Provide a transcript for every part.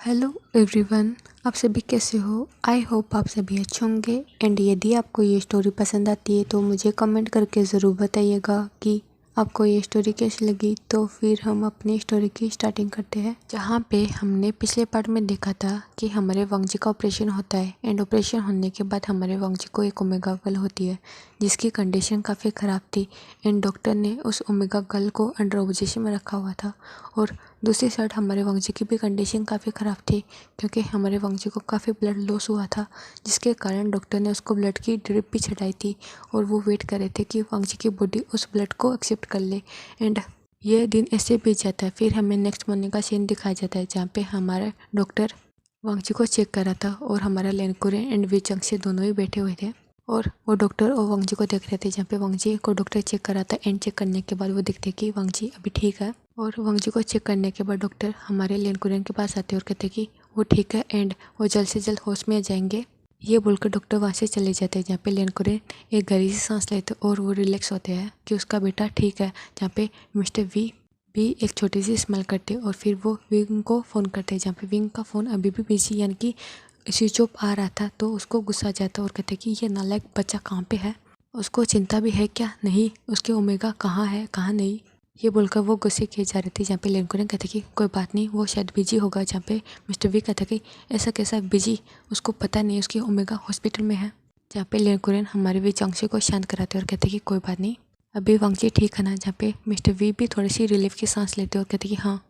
Hello everyone, आप सभी कैसे हो। आई होप आप सभी अच्छे होंगे। एंड यदि आपको ये स्टोरी पसंद आती है तो मुझे कमेंट करके ज़रूर बताइएगा कि आपको ये स्टोरी कैसी लगी। तो फिर हम अपनी स्टोरी की स्टार्टिंग करते हैं, जहाँ पे हमने पिछले पार्ट में देखा था कि हमारे वंगजी का ऑपरेशन होता है। एंड ऑपरेशन होने के बाद हमारे वंगजी को एक ओमेगा गर्ल होती है जिसकी कंडीशन काफ़ी ख़राब थी। एंड डॉक्टर ने उस ओमेगा गर्ल को अंडर ऑब्जर्वेशन में रखा हुआ था। और दूसरी साइड हमारे वंगजी की भी कंडीशन काफ़ी ख़राब थी क्योंकि हमारे वंगजी को काफ़ी ब्लड लॉस हुआ था, जिसके कारण डॉक्टर ने उसको ब्लड की ड्रिप भी चढ़ाई थी। और वो वेट कर रहे थे कि वंगजी की बॉडी उस ब्लड को एक्सेप्ट कर ले। एंड ये दिन ऐसे बीत जाता है। फिर हमें नेक्स्ट मॉर्निंग का सीन दिखाया जाता है जहाँ पे हमारा डॉक्टर वंगजी को चेक कर रहा था और हमारा लेनकुरेन एंड विचंग से दोनों ही बैठे हुए थे। और वो डॉक्टर और वंगजी को देख रहे थे, जहाँ पे वंगजी को डॉक्टर चेक कर रहा था। एंड चेक करने के बाद वो देखते कि वंगजी अभी ठीक है। और वंगजी को चेक करने के बाद डॉक्टर हमारे लेनकुरेन के पास आते और कहते कि वो ठीक है एंड वो जल्द से जल्द होश में आ जाएंगे। ये बोलकर डॉक्टर वहाँ से चले जाते हैं, जहाँ पे लेनकुरेन एक गहरी सी सांस लेते और वो रिलैक्स होते हैं कि उसका बेटा ठीक है। जहाँ पे मिस्टर वी भी एक छोटी सी स्मेल करते और फिर वो विंग को फ़ोन करते, जहाँ पे विंग का फ़ोन अभी भी बिजी यानी कि स्विच ऑफ आ रहा था। तो उसको गुस्सा आ जाता और कहते कि ये नालायक बच्चा कहाँ पे है, उसको चिंता भी है क्या नहीं, उसके ओमेगा कहाँ है कहाँ नहीं। ये बोलकर वो गुस्से किए जा रहे थे, जहाँ पे लेनकुरेन कहते कि कोई बात नहीं, वो शायद बिजी होगा। जहाँ पे मिस्टर वी कहता कि ऐसा कैसा बिजी, उसको पता नहीं उसकी ओमेगा हॉस्पिटल में है। जहाँ पे लेनकुरेन हमारे वी चांगशी को शांत कराते और कहते कि कोई बात नहीं, अभी वंगजी ठीक है ना। जहाँ पे मिस्टर वी भी थोड़ी सी रिलीफ की सांस लेते और कहते कि हाँ।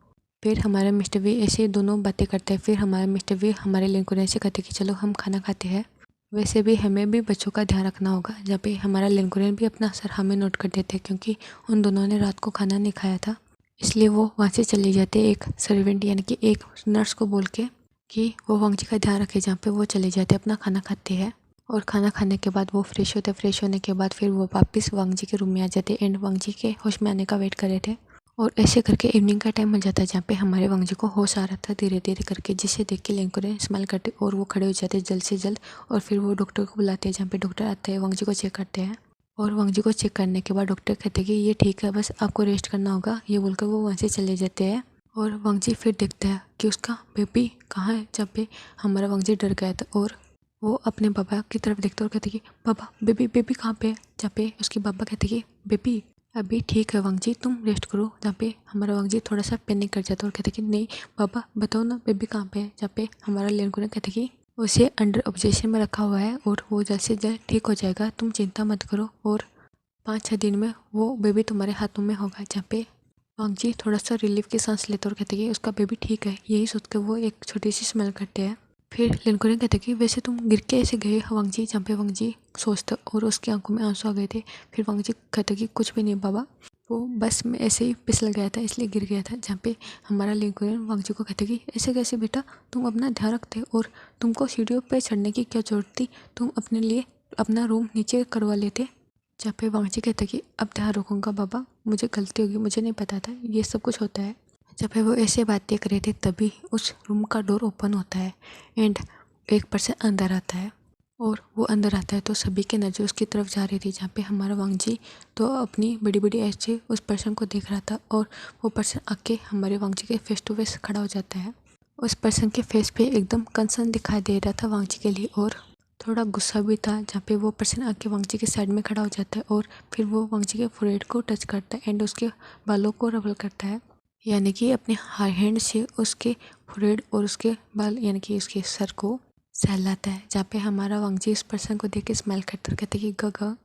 फिर हमारे मिस्टर वी ऐसे दोनों बातें करते हैं। फिर हमारे मिस्टर वी हमारे लेनकुरेन से कहते कि चलो हम खाना खाते हैं, वैसे भी हमें भी बच्चों का ध्यान रखना होगा। जहाँ पे हमारा लेनकुरेन भी अपना सर हमें नोट कर देते क्योंकि उन दोनों ने रात को खाना नहीं खाया था, इसलिए वो वहाँ से चले जाते एक सर्वेंट यानी कि एक नर्स को बोल के कि वो वंगजी का ध्यान रखे। जहाँ पे वो चले जाते अपना खाना खाते हैं और खाना खाने के बाद वो फ्रेश होते। फ्रेश होने के बाद फिर वो वापस वंगजी के रूम में आ जाते एंड वंगजी के होश में आने का वेट कर रहे थे। और ऐसे करके इवनिंग का टाइम हो जाता है, जहाँ पे हमारे वंगजी को होश आ रहा था धीरे धीरे करके, जिसे देख के लेनकुरेन स्माइल करते और वो खड़े हो जाते जल्द से जल्द। और फिर वो डॉक्टर को बुलाते हैं, जहाँ पे डॉक्टर आते हैं वंगजी को चेक करते हैं। और वंगजी को चेक करने के बाद डॉक्टर कहते हैं कि ये ठीक है, बस आपको रेस्ट करना होगा। ये बोलकर वो वहाँ से चले जाते हैं। और वंगजी फिर देखता है कि उसका बेबी कहाँ है, जहाँ पे हमारा वंगजी डर गया था। और वो अपने पापा की तरफ देखते और कहते कि पापा बेबी बेबी कहाँ पे है। जहाँ पे उसके पापा कहते कि बेबी अभी ठीक है वंगजी, तुम रेस्ट करो। जहाँ पे हमारा वंगजी थोड़ा सा पैनिक कर जाता और कहते कि नहीं पापा बताओ ना बेबी कहाँ पे है। जहाँ पे हमारा लेनकुरेन कहते कि उसे अंडर ऑब्जर्वेशन में रखा हुआ है और वो जल्द से जल्द ठीक हो जाएगा, तुम चिंता मत करो। और 5-6 दिन में वो बेबी तुम्हारे हाथों में होगा। जहाँ पे वंगजी थोड़ा सा रिलीफ की सांस लेते और कहते कि उसका बेबी ठीक है। यही सोच के वो एक छोटी सी स्मेल करते हैं। फिर लेनकुरेन कहते कि वैसे तुम गिर के ऐसे गए वंगजी। जहाँ पे वंगजी सोचता और उसकी आंखों में आंसू आ गए थे। फिर वंगजी कहते कि कुछ भी नहीं बाबा, वो बस में ऐसे ही फिसल गया था इसलिए गिर गया था। जहाँ पे हमारा लेनकुरेन वंगजी को कहते कि ऐसे कैसे बेटा, तुम अपना ध्यान रखते और तुमको सीढ़ियों पे चढ़ने की क्या जरूरत थी, तुम अपने लिए अपना रूम नीचे करवा लेते। जहाँ पे वंगजी कहते कि अब ध्यान रखूँगा बाबा, मुझे गलती होगी, मुझे नहीं पता था ये सब कुछ होता है। जब वो ऐसे बातें कर रहे थे तभी उस रूम का डोर ओपन होता है एंड एक पर्सन अंदर आता है। और वो अंदर आता है तो सभी के नज़र उसकी तरफ जा रही थी, जहाँ पे हमारा वंगजी तो अपनी बड़ी बड़ी ऐज से उस पर्सन को देख रहा था। और वो पर्सन आके हमारे वंगजी के फेस टू फेस खड़ा हो जाता है। उस पर्सन के फेस पे एकदम कंसर्न दिखाई दे रहा था वंगजी के लिए और थोड़ा गुस्सा भी था। जहाँ पे वो पर्सन आके वंगजी के साइड में खड़ा हो जाता है और फिर वो वंगजी के फोrehead को टच करता है एंड उसके बालों को रबल करता है, यानी कि अपने हैंड से उसके फोrehead और उसके बाल यानी कि उसके सर को सहलाता है। जहाँ पे हमारा वंगजी इस पर्सन को देख के स्माइल करता कहते कि ग।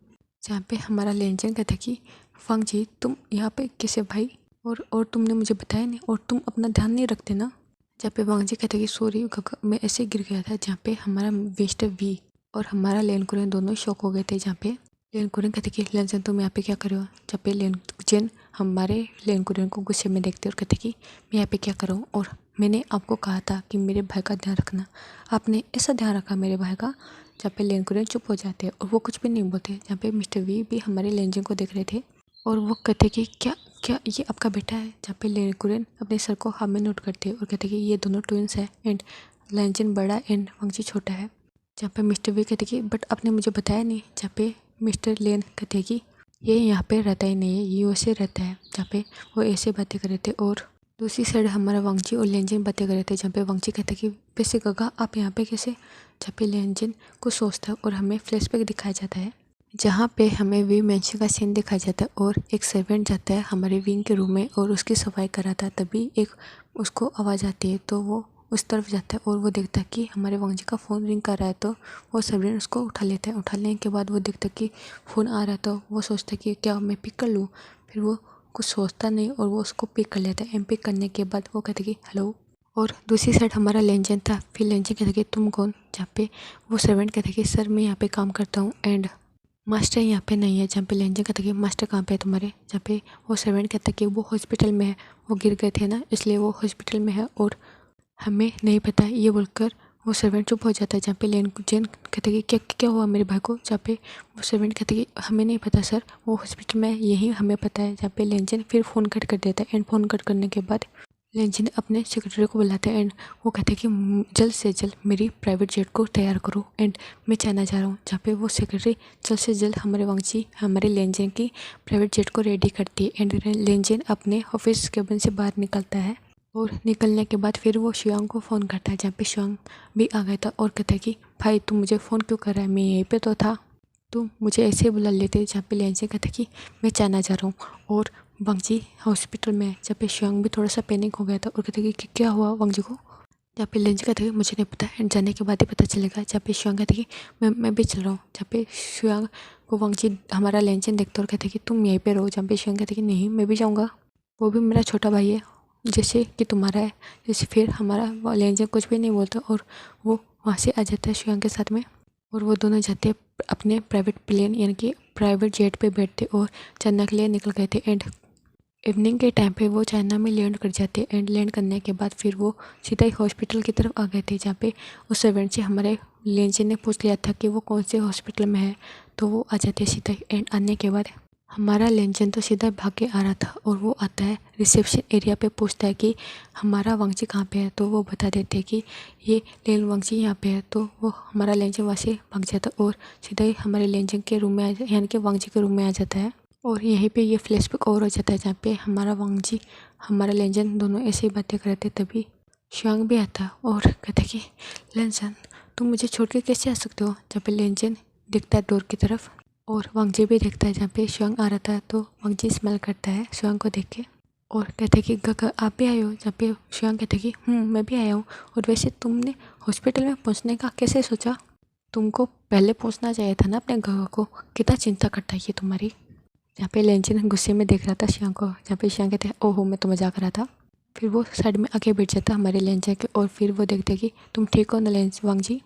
जहाँ पे हमारा लेनजन कहता कि वंगजी तुम यहाँ पे किसे भाई, और तुमने मुझे बताया नहीं और तुम अपना ध्यान नहीं रखते ना। जहाँ पे वंगजी कहता कि सॉरी गगा, मैं ऐसे गिर गया था। जहाँ पे हमारा मिस्टर वी और हमारा लेनकुरेन दोनों शॉक हो गए थे। जहाँ पे लेनकुरेन कहते कि लेनजन तुम यहाँ पे क्या कर रहे हो। जहाँ पे लेनजन हमारे लेनकुरेन को गुस्से में देखते और कहते कि मैं यहाँ पे क्या कर रहा हूँ, और मैंने आपको कहा था कि मेरे भाई का ध्यान रखना, आपने ऐसा ध्यान रखा मेरे भाई का। जहाँ पे लेनकुरेन चुप हो जाते हैं और वो कुछ भी नहीं बोलते। जहाँ पे मिस्टर वी भी हमारे लेनजन को देख रहे थे और वो कहते कि क्या क्या ये आपका बेटा है। जहाँ पे लेनकुरेन अपने सर को हाँ में नोट करते और कहते कि ये दोनों ट्विंस है एंड लेनजन बड़ा एंड वंगजी छोटा है। जहाँ पे मिस्टर वी कहते कि बट आपने मुझे बताया नहीं। जहाँ पे मिस्टर लेन कहते कि ये यहाँ पे रहता ही नहीं है, ये वैसे रहता है। जहाँ पे वो ऐसे बातें कर रहे थे और दूसरी साइड हमारा वांगजी और लेनजिन बातें कर रहे थे, जहाँ पे वांगजी कहता है कि वैसे गगा आप यहाँ पे कैसे। जहाँ पे लेनजिन कुछ सोचता है और हमें फ्लैशबैक दिखाया जाता है, जहाँ पे हमें वी मेंशन का सीन दिखाया जाता है और एक सर्वेंट जाता है हमारे विंग के रूम में और उसकी सफाई कराता है। तभी एक उसको आवाज़ आती है तो वो उस तरफ जाता है और वो देखता है कि हमारे वांगजी का फ़ोन रिंग कर रहा है। तो वो सर्वेंट उसको उठा लेता है। उठा लेने के बाद वो देखता है कि फ़ोन आ रहा है, तो वो सोचता है कि क्या मैं पिक कर लूँ। फिर वो कुछ सोचता नहीं और वो उसको पिक कर लेता है। एम पिक करने के बाद वो कहता है कि हेलो। और दूसरी साइड हमारा लेंजन था। फिर लेंजन कहता है कि तुम कौन। जहाँ पे वो सर्वेंट कहता है कि सर मैं यहाँ पे काम करता हूँ एंड मास्टर यहाँ पे नहीं है। जहाँ पे लेंजन कहता है कि मास्टर कहाँ पे है तुम्हारे। जहाँ पे वो सर्वेंट कहता है कि वो हॉस्पिटल में है, वो गिर गए थे ना इसलिए वो हॉस्पिटल में है और हमें नहीं पता। ये बोलकर वो सर्वेंट चुप हो जाता है। जहाँ पे लेंजन कहता है कि क्या क्या हुआ मेरे भाई को। जहाँ पे वो सर्वेंट कहता है कि हमें नहीं पता सर, वो हॉस्पिटल में यही हमें पता है। जहाँ पे लेंजन फिर फ़ोन कट कर देता है एंड फ़ोन कट करने के बाद लेंजन अपने सेक्रेटरी को बुलाते हैं एंड वो कहते हैं कि जल्द से जल्द मेरी प्राइवेट जेट को तैयार करो एंड मैं चाइना जा रहा हूँ। जहाँ पे वो सेक्रेटरी जल्द से जल्द हमारे वांगजी हमारे लेंजन की प्राइवेट जेट को रेडी करती है एंड लेंजन अपने ऑफिस केबिन से बाहर निकलता है। और निकलने के बाद फिर वो शियांग को फ़ोन करता है, जहाँ पे शियांग भी आ गया था और कहता है कि भाई तू मुझे फ़ोन क्यों कर रहा है, मैं यहीं पे तो था, तो मुझे ऐसे ही बुला लेते। जहाँ पे लेंजन कहता है कि मैं चाइना जा रहा हूँ और वांगजी हॉस्पिटल में है। जहाँ पे शियांग भी थोड़ा सा पैनिक हो गया था और कहते कि क्या हुआ वांगजी को। जहाँ पे लेंजन कहता है कि मुझे नहीं पता एंड जाने के बाद ही पता चलेगा। जहाँ पे शियांग कहता है कि मैं भी चल रहा हूँ। जहाँ पे शियांग को वांगजी हमारा लेंजन देखता और कहता है कि तुम यहीं पे रहो। जहाँ पे शियांग कहता है कि नहीं मैं भी जाऊँगा, वो भी मेरा छोटा भाई है जैसे कि तुम्हारा है। जैसे फिर हमारा लेंजन कुछ भी नहीं बोलता और वो वहाँ से आ जाता है शियांग के साथ में और वो दोनों जाते अपने प्राइवेट प्लेन यानी कि प्राइवेट जेट पे बैठते और चाइना के लिए निकल गए थे। एंड इवनिंग के टाइम पे वो चाइना में लैंड कर जाते एंड लैंड करने के बाद फिर वो सीधा ही हॉस्पिटल की तरफ आ गए थे। जहाँ पे उस सर्वेंट से हमारे लेंजन ने पूछ लिया था कि वो कौन से हॉस्पिटल में है, तो वो आ जाते सीधा ही। एंड आने के बाद हमारा लेंजन तो सीधा भाग के आ रहा था और वो आता है रिसेप्शन एरिया पे, पूछता है कि हमारा वांगजी कहाँ पे है। तो वो बता देते हैं कि ये लेन वांगजी यहाँ पे है। तो वो हमारा लेंजन वहाँ से भाग जाता और सीधा ही हमारे लेंजन के रूम में यानी कि वांगजी के रूम में आ जाता है। और यहीं पे ये फ्लैशबैक और हो जाता है, जहाँ पे हमारा वांगजी हमारा लेंजन दोनों ऐसे ही बातें कर रहे थे। तभी शियांग भी आता है और कहता है कि लेंजन तुम मुझे छोड़ के कैसे आ सकते हो। जहाँ पे लेंजन देखता है डोर की तरफ और वांगजी भी देखता है। जहाँ पे शियांग आ रहा था तो वांगजी स्मेल करता है शियांग को देख के और कहता है कि गगा आप भी आए हो। जहाँ पे शियांग कहता है कि मैं भी आया हूँ। और वैसे तुमने हॉस्पिटल में पहुँचने का कैसे सोचा, तुमको पहले पूछना चाहिए था ना अपने गगा को, कितना चिंता करता है ये तुम्हारी। जहाँ पे लेंजन गुस्से में देख रहा था शियांग को। जहाँ पे शियांग कहते हैं ओहो मैं तो मजाक कर रहा था। फिर वो साइड में आके बैठ जाता हमारे लेंजन के और फिर वो देखते कि तुम ठीक हो ना लेंज वांगजी।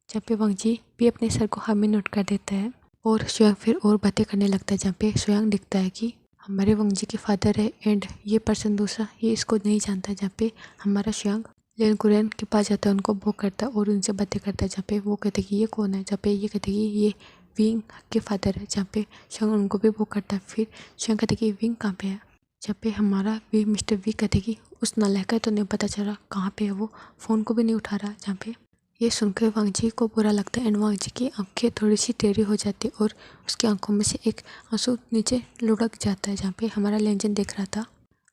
जहाँ पे वांगजी भी अपने सर को हाँ में नोट कर देता है और शियांग फिर और बातें करने लगता है। जहाँ पे शियांग दिखता है कि हमारे वांगजी के फादर है एंड ये पर्सन दूसरा ये इसको नहीं जानता। जहाँ पे हमारा शियांग लेन कुरैन के पास जाता है, उनको बुक करता है और उनसे बातें करता है। जहाँ पे वो कहते हैं कि ये कौन है। जहाँ पे ये कहते हैं कि ये विंग के फादर है। जहाँ पे शियांग उनको भी बुक करता है। फिर शियांग कहते कि विंग कहाँ पे है। जहाँ पे हमारा वी मिस्टर वी कहते कि उस नालायक का तो नहीं पता चला कहाँ पे है, वो फ़ोन को भी नहीं उठा रहा। जहाँ पे ये सुनकर वांगजी को बुरा लगता है एंड वांगजी की आंखें थोड़ी सी टेढ़ी हो जाती है और उसकी आंखों में से एक आंसू नीचे लुढ़क जाता है। जहाँ पे हमारा लेंजन देख रहा था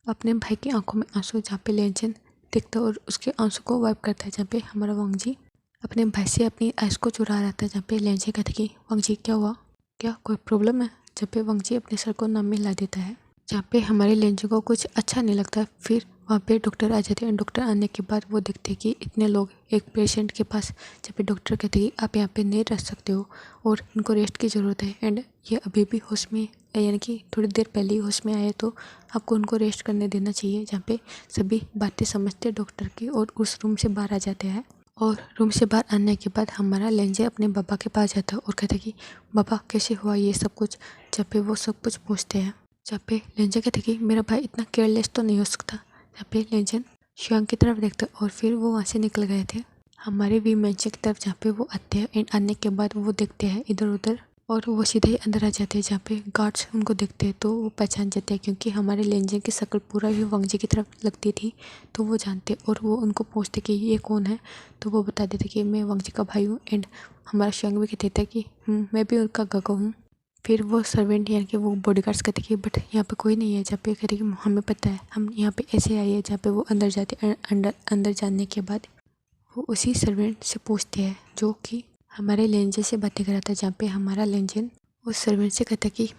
अपने भाई की आंखों में आंसू। जहाँ पे लेंजन देखता है और उसके आंसू को वाइप करता है। जहाँ पे हमारा वांगजी अपने भाई से अपनी आइस को चुरा रहा था। जहाँ पे लेंजन कहता कि वांगजी क्या हुआ, क्या कोई प्रॉब्लम है। जहाँ पे वांगजी अपने सर को नम में ला देता है। जहाँ पे हमारे लेंजन को कुछ अच्छा नहीं लगता। फिर वहाँ पे डॉक्टर आ जाते हैं। डॉक्टर आने के बाद वो देखते हैं कि इतने लोग एक पेशेंट के पास। जब पे डॉक्टर कहते हैं कि आप यहाँ पे नहीं रह सकते हो और इनको रेस्ट की ज़रूरत है एंड ये अभी भी होश में यानी कि थोड़ी देर पहले ही होश में आए, तो आपको उनको रेस्ट करने देना चाहिए। जहाँ पे सभी बातें समझते डॉक्टर की और उस रूम से बाहर आ जाते हैं। और रूम से बाहर आने के बाद हमारा लेंजर अपने पापा के पास जाता है और कहता है कि पापा कैसे हुआ ये सब कुछ। जब पे वो सब कुछ पूछते हैं। जहाँ पे लेंजन कहते कि मेरा भाई इतना केयरलेस तो नहीं हो सकता। जहाँ पे लेंजन शियांग की तरफ देखता और फिर वो वहाँ से निकल गए थे हमारे वी मेंशन की तरफ। जहाँ पे वो आते हैं एंड आने के बाद वो देखते हैं इधर उधर और वो सीधे ही अंदर आ जाते हैं। जहाँ पे गार्ड्स उनको देखते हैं तो वो पहचान जाते हैं क्योंकि हमारे लेंजन की शक्ल पूरा ही वांगजी की तरफ लगती थी, तो वो जानते और वो उनको पूछते कि ये कौन है। तो वो बता देते कि मैं वांगजी का भाई हूँ एंड हमारा शियांग भी कहते थे कि मैं भी उनका गगा हूँ। फिर वो सर्वेंट यानी कि वो बॉडीगार्ड्स कहते कि बट यहाँ पे कोई नहीं है। जहाँ पे कहते कि हमें पता है, हम यहाँ पे ऐसे आए हैं। जहाँ पे वो अंदर जाते, अंदर जाने के बाद वो उसी सर्वेंट से पूछते हैं जो कि हमारे लेंजन से बातें कर रहा था। जहाँ पे हमारा लेंजन उस सर्वेंट से कहता कि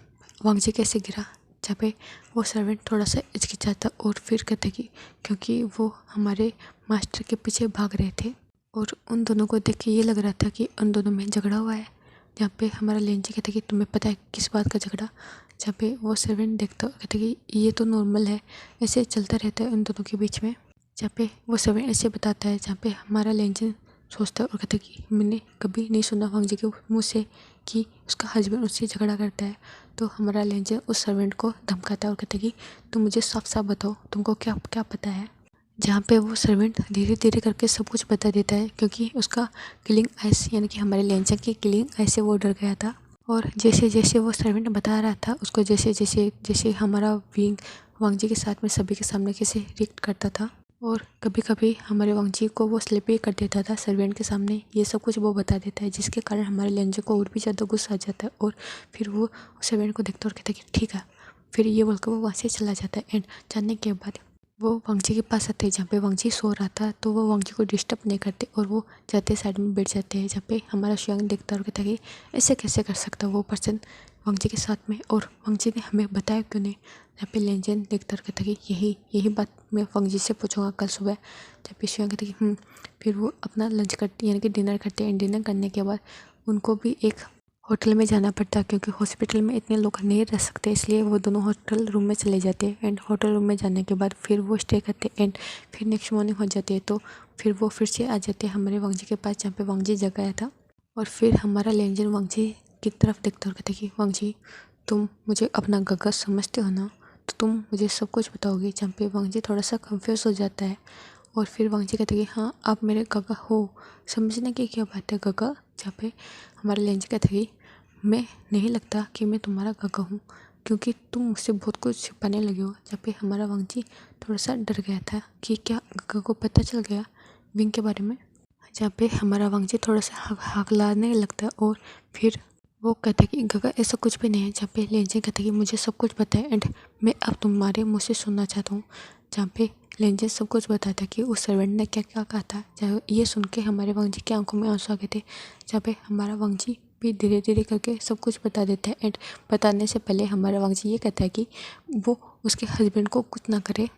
वांगजी कैसे गिरा। जहाँ पे वो सर्वेंट थोड़ा सा हिचकिचाता और फिर कहता कि क्योंकि वो हमारे मास्टर के पीछे भाग रहे थे और उन दोनों को देख के ये लग रहा था कि उन दोनों में झगड़ा हुआ है। जहाँ पे हमारा लेंजी कहता कि तुम्हें पता है किस बात का झगड़ा। जहाँ पे वो सर्वेंट देखता कहता कि ये तो नॉर्मल है, ऐसे चलता रहता है उन दोनों के बीच में। जहाँ पे वो सर्वेंट ऐसे बताता है। जहाँ पे हमारा लेंजन सोचता है और कहता कि मैंने कभी नहीं सुना वांगजी के मुँह से कि उसका हस्बैंड उससे झगड़ा करता है। तो हमारा लेंजन उस सर्वेंट को धमकाता है और कहता कि तुम मुझे साफ साफ बताओ, तुमको क्या क्या पता है। जहाँ पे वो सर्वेंट धीरे धीरे करके सब कुछ बता देता है क्योंकि उसका किलिंग आइस यानी कि हमारे लेंचर की किलिंग आइस से वो डर गया था। और जैसे जैसे वो सर्वेंट बता रहा था उसको, जैसे जैसे जैसे हमारा विंग वांगजी के साथ में सभी के सामने कैसे रिएक्ट करता था और कभी कभी हमारे वांगजी को वो स्लिप भी कर देता था सर्वेंट के सामने। ये सब कुछ वो बता देता है जिसके कारण हमारे लेंजर को और भी ज़्यादा गुस्सा आ जाता है और फिर वो सर्वेंट को देखता और कहता कि ठीक है। फिर ये बोलकर वो वहाँ से चला जाता है। एंड जाने के बाद वो वांगजी के पास आते हैं जहाँ पे वांगजी सो रहा था। तो वो वांगजी को डिस्टर्ब नहीं करते और वो जाते साइड में बैठ जाते हैं। जहाँ पे हमारा शियांग देखता और कहता कि ऐसे कैसे कर सकता वो पर्सन वांगजी के साथ में, और वांगजी ने हमें बताया क्यों नहीं। जहाँ पे लेंजन देखता और कहता कि यही बात मैं वांगजी से पूछूंगा कल सुबह। जहाँ पे शियांग कहता कि फिर वो अपना लंच करते यानी कि डिनर करते हैं। डिनर करने के बाद उनको भी एक होटल में जाना पड़ता है क्योंकि हॉस्पिटल में इतने लोग नहीं रह सकते, इसलिए वो दोनों होटल रूम में चले जाते हैं। एंड होटल रूम में जाने के बाद फिर वो स्टे करते हैं। एंड फिर नेक्स्ट मॉर्निंग हो जाती है तो फिर वो फिर से आ जाते हैं हमारे वांगजी के पास जहाँ पे वांगजी जगाया था। और फिर हमारा लेंजन वांगजी की तरफ देखता और कहता कि वांगजी तुम मुझे अपना गगा समझते हो ना, तो तुम मुझे सब कुछ बताओगे। जहाँ पे वांगजी थोड़ा सा कन्फ्यूज़ हो जाता है और फिर वांगजी कहते कि हाँ आप मेरे गगा हो, समझने की क्या बात है गगा। जहाँ पे हमारे लेंज कहते कि मैं नहीं लगता कि मैं तुम्हारा गगा हूँ क्योंकि तुम मुझसे बहुत कुछ छिपाने लगे हो। जहाँ पे हमारा वांगजी थोड़ा सा डर गया था कि क्या गगा को पता चल गया विंग के बारे में। जहाँ पे हमारा वांगजी थोड़ा सा हकलाने लगता है और फिर वो कहता है कि गगा ऐसा कुछ भी नहीं है। जहाँ पे लेंजे कहता है कि मुझे सब कुछ पता है एंड मैं अब तुम्हारे मुँह से सुनना चाहता हूँ। जहाँ पे लेंजे सब कुछ बताता कि उस सर्वेंट ने क्या क्या कहा था। जहाँ ये सुन के हमारे वांगजी की आंखों में आंसू आ गए थे। जहाँ पे हमारा वांगजी भी धीरे धीरे करके सब कुछ बता देता है। एंड बताने से पहले हमारा वांगजी ये कहता है कि वो उसके हस्बैंड को कुछ ना करे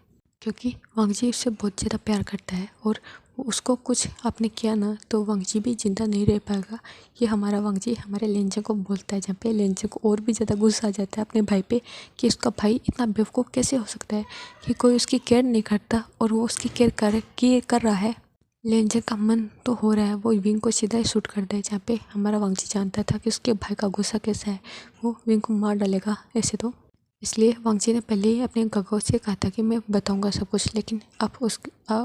क्योंकि वांगजी उससे बहुत ज़्यादा प्यार करता है और उसको कुछ आपने किया ना तो वांगजी भी जिंदा नहीं रह पाएगा। ये हमारा वांगजी हमारे लेंजे को बोलता है। जहाँ पे लेंजे को और भी ज़्यादा गुस्सा आ जाता है अपने भाई पे कि उसका भाई इतना बेवकूफ़ कैसे हो सकता है कि कोई उसकी केयर नहीं करता और वो उसकी केयर कर रहा है। लेंजे का मन तो हो रहा है वो विंग को सीधा ही शूट कर दे। जहाँ पे हमारा वांगजी जानता था कि उसके भाई का गुस्सा कैसा है, वो विंग को मार डालेगा ऐसे तो। इसलिए वांगजी ने पहले ही अपने गगो से कहा था कि मैं बताऊंगा सब कुछ, लेकिन आप